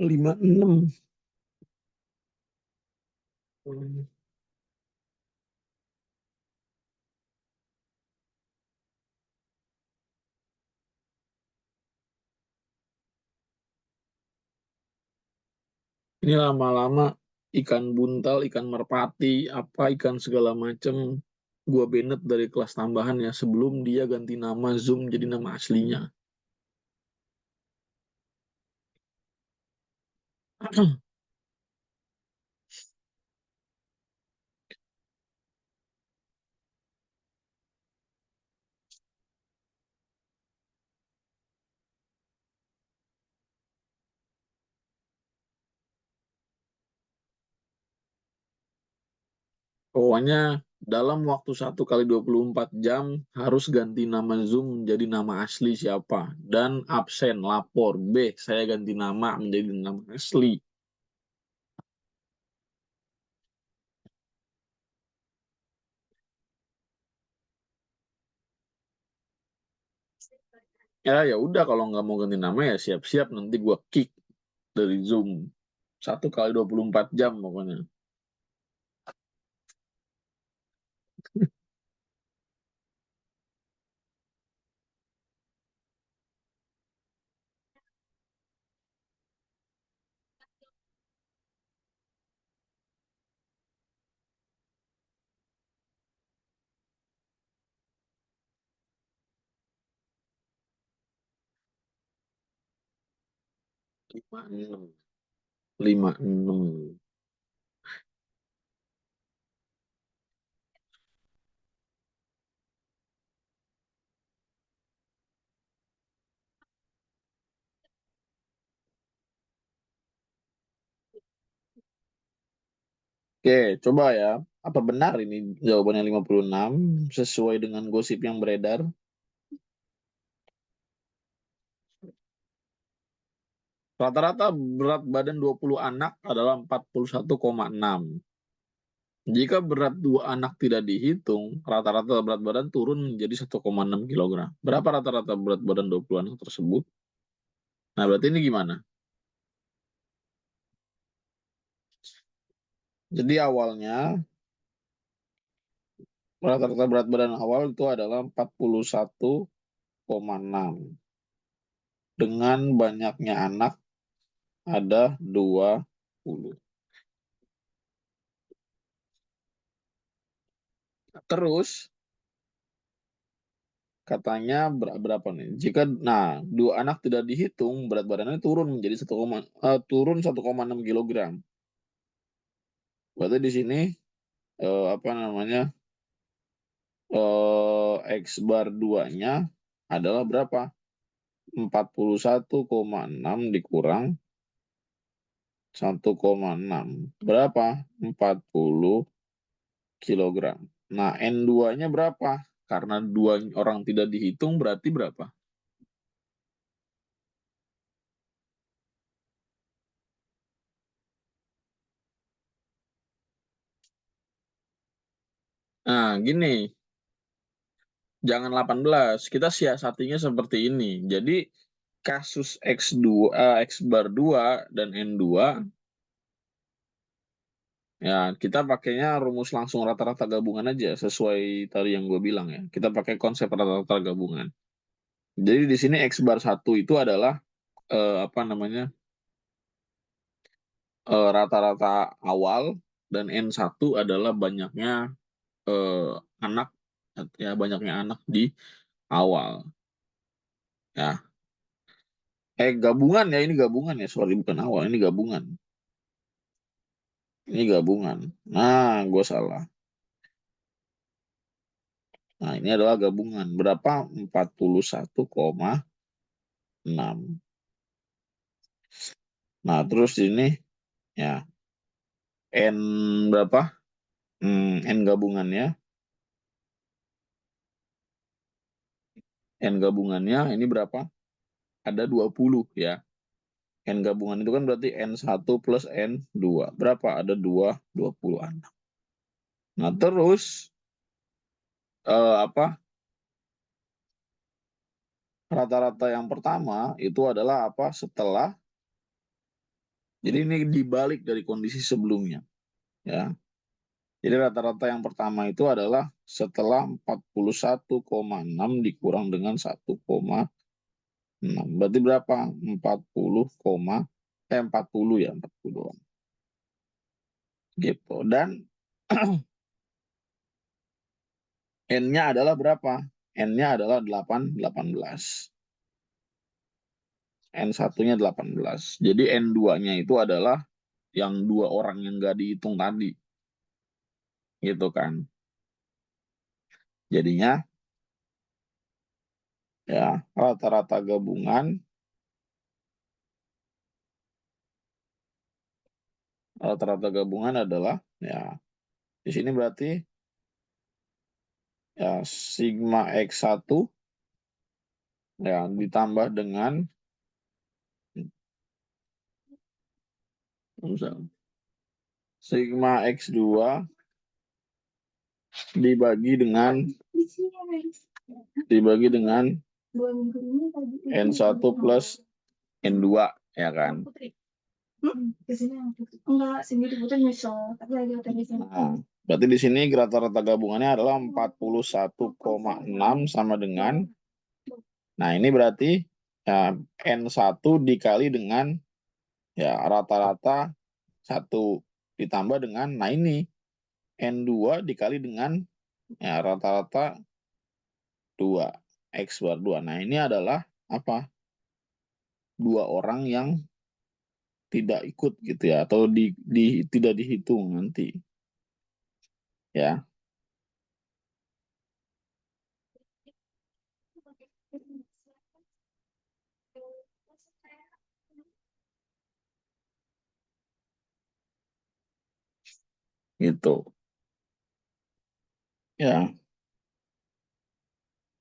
56. Ini lama-lama ikan buntal, ikan merpati, apa ikan segala macem gua banned dari kelas tambahan ya sebelum dia ganti nama Zoom jadi nama aslinya. Pokoknya dalam waktu 1 kali 24 jam harus ganti nama Zoom menjadi nama asli siapa. Dan absen, lapor. B, saya ganti nama menjadi nama asli. Ya udah kalau nggak mau ganti nama ya siap-siap nanti gua kick dari Zoom. 1 kali 24 jam pokoknya. Lima enam. 56. Oke, coba ya. Apa benar ini jawabannya 56 sesuai dengan gosip yang beredar? Rata-rata berat badan 20 anak adalah 41,6. Jika berat 2 anak tidak dihitung, rata-rata berat badan turun menjadi 1,6 kg. Berapa rata-rata berat badan 20 anak tersebut? Nah, berarti ini gimana? Jadi awalnya, rata-rata berat badan awal itu adalah 41,6. Dengan banyaknya anak ada 20. Terus katanya berapa nih? Jika 2 anak tidak dihitung, berat badannya turun menjadi 1,6 kg. Berarti di sini apa namanya? X bar 2-nya adalah berapa? 41,6 dikurang 1,6. Berapa? 40 kilogram. Nah, N2-nya berapa? Karena 2 orang tidak dihitung berarti berapa? Nah, gini. Jangan 18. Kita siasatinya seperti ini. Jadi, kasus X bar 2 dan N2, ya kita pakainya rumus langsung rata-rata gabungan aja. Sesuai tadi yang gue bilang ya. Kita pakai konsep rata-rata gabungan. Jadi di sini X bar 1 itu adalah apa namanya rata-rata awal dan N1 adalah banyaknya eh, anak ya banyaknya anak di awal ya gabungan ya ini gabungan ya sorry bukan awal ini gabungan gue salah. Nah ini adalah gabungan berapa 41,6. Nah terus ini ya N berapa N gabungannya ini berapa ada 20 ya. N gabungan itu kan berarti N1 plus N2. Berapa? Ada 20 anak. Nah, terus apa? Rata-rata yang pertama itu adalah apa? Setelah Jadi ini dibalik dari kondisi sebelumnya. Ya. Jadi rata-rata yang pertama itu adalah setelah 41,6 dikurang dengan 1,6. Berarti berapa? 40 ya, 40. Gitu. Dan N-nya adalah berapa? N-nya adalah 18. N1-nya 18. Jadi N2-nya itu adalah yang 2 orang yang nggak dihitung tadi. Gitu kan. Jadinya ya rata-rata gabungan adalah ya di sini berarti ya sigma X1 ya ditambah dengan sigma X2 dibagi dengan N1 plus N2 ya kan. Nah, berarti di sini rata-rata gabungannya adalah 41,6 sama dengan, nah ini berarti ya, N1 dikali dengan ya rata-rata 1 ditambah dengan, nah ini N2 dikali dengan ya rata-rata 2, X bar 2. Nah ini adalah apa? 2 orang yang tidak ikut gitu ya, atau tidak dihitung nanti. Ya. Gitu. Ya.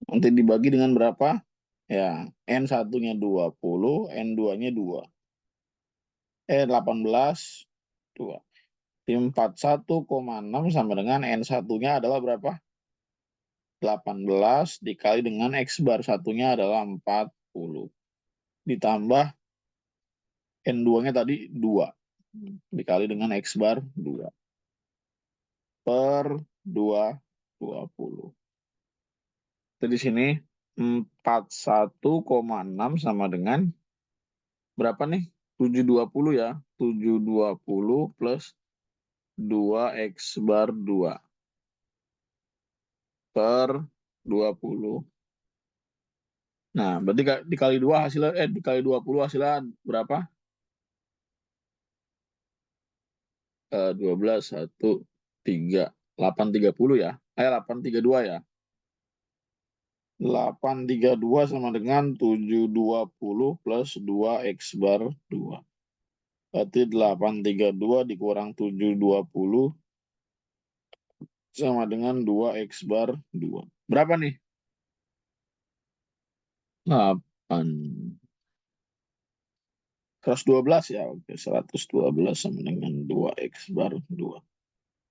Nanti dibagi dengan berapa? Ya, N1-nya 20, N2-nya 2. 18, 2. 41,6 sama dengan N1-nya adalah berapa? 18 dikali dengan X bar satunya adalah 40. Ditambah N2-nya tadi 2. Dikali dengan X bar 2. Per 2, 20. Jadi di sini 41,6 sama dengan berapa nih? 720 ya. 720 plus 2 X bar 2 per 20. Nah, berarti dikali 2 hasilnya, dikali 20 hasilnya berapa? 12, 1, 3, 830 ya. 832 ya. 832 sama dengan 720 plus 2 X bar 2. Berarti 832 dikurang 720 sama dengan 2 X bar 2. Berapa nih? 8. 112 ya. Oke, 112 sama dengan 2 X bar 2.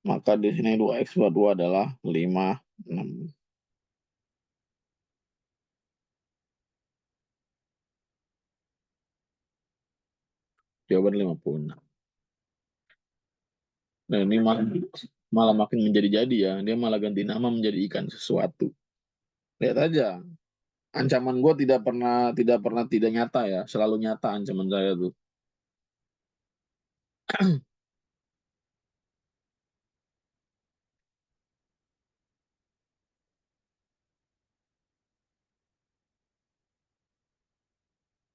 Maka di sini 2 X bar 2 adalah 56. Jawaban 56. Nah, ini malah makin menjadi-jadi ya. Dia malah ganti nama menjadi ikan sesuatu. Lihat aja. Ancaman gue tidak nyata ya. Selalu nyata ancaman saya tuh.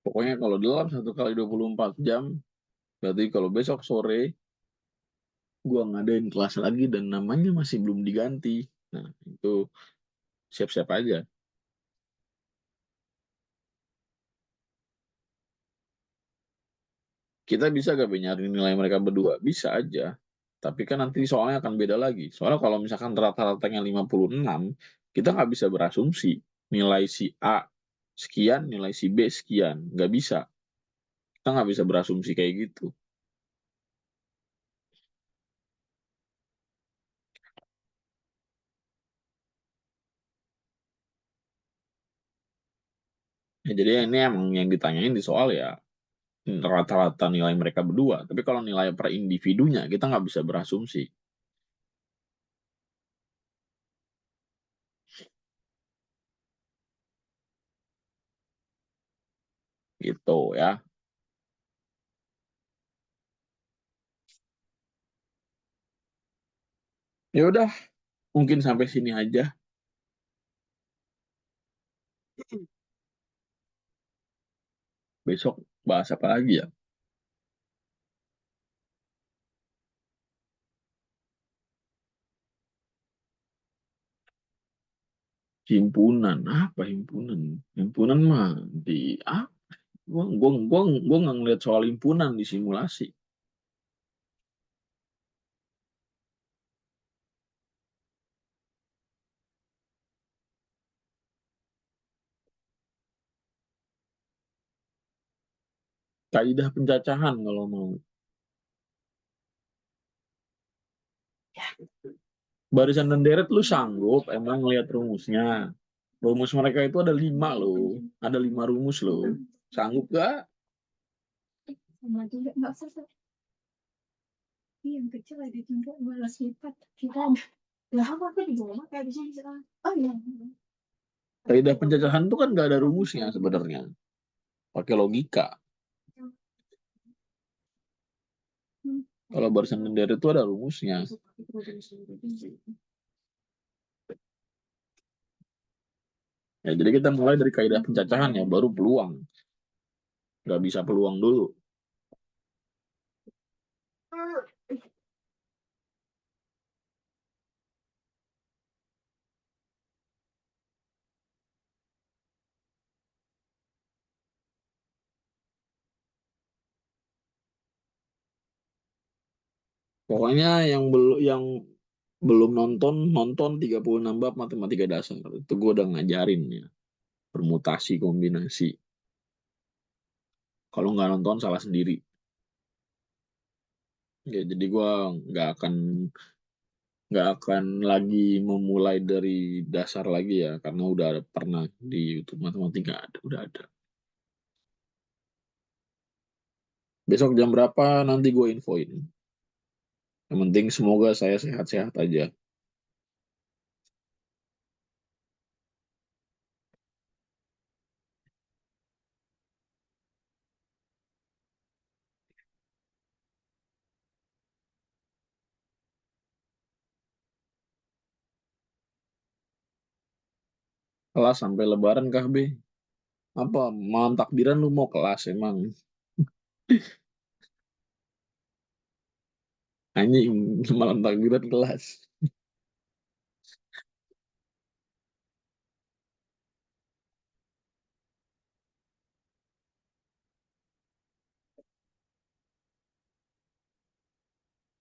Pokoknya kalau dalam 1 kali 24 jam, berarti kalau besok sore gue ngadain kelas lagi dan namanya masih belum diganti. Nah, itu siap-siap aja. Kita bisa gak nyari nilai mereka berdua? Bisa aja. Tapi kan nanti soalnya akan beda lagi. Soalnya kalau misalkan rata-ratanya 56, kita nggak bisa berasumsi nilai si A sekian, nilai si B sekian. Nggak bisa. Kita nggak bisa berasumsi kayak gitu. Ya, jadi ini emang yang ditanyain di soal ya rata-rata nilai mereka berdua. Tapi kalau nilai per individunya, kita nggak bisa berasumsi. Gitu ya. Ya udah, mungkin sampai sini aja. Besok bahas apa lagi ya? Himpunan, apa himpunan? Himpunan mah di ah, gua nggak ngeliat soal himpunan di simulasi. Kaidah pencacahan kalau mau. Barisan dan deret lu sanggup emang ngeliat rumusnya. Rumus mereka itu ada 5 loh. Ada 5 rumus loh. Sanggup gak? Sama juga nggak usah. Yang kecil ada juga 12 lipat. Kita lah apa di bawah kayak di sini sekarang. Oh iya. Kaidah pencacahan itu kan gak ada rumusnya sebenarnya. Pakai logika. Kalau barisan dan deret itu ada rumusnya. Ya, jadi kita mulai dari kaidah pencacahan ya, baru peluang. Gak bisa peluang dulu. Pokoknya yang belum nonton, nonton 36 bab matematika dasar. Itu gue udah ngajarin ya. Permutasi, kombinasi. Kalau nggak nonton, salah sendiri. Ya, jadi gue nggak akan nggak akan lagi memulai dari dasar lagi ya, karena udah pernah di YouTube matematika udah ada. Besok jam berapa nanti gue infoin. Yang penting semoga saya sehat-sehat aja. Kelas sampai Lebaran kah, Be? Apa malam takbiran lu mau kelas emang? Anjing, malam takbiran kelas.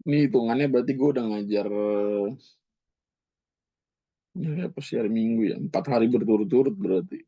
Ini hitungannya berarti gue udah ngajar ya, apa sih hari Minggu ya? 4 hari berturut-turut berarti.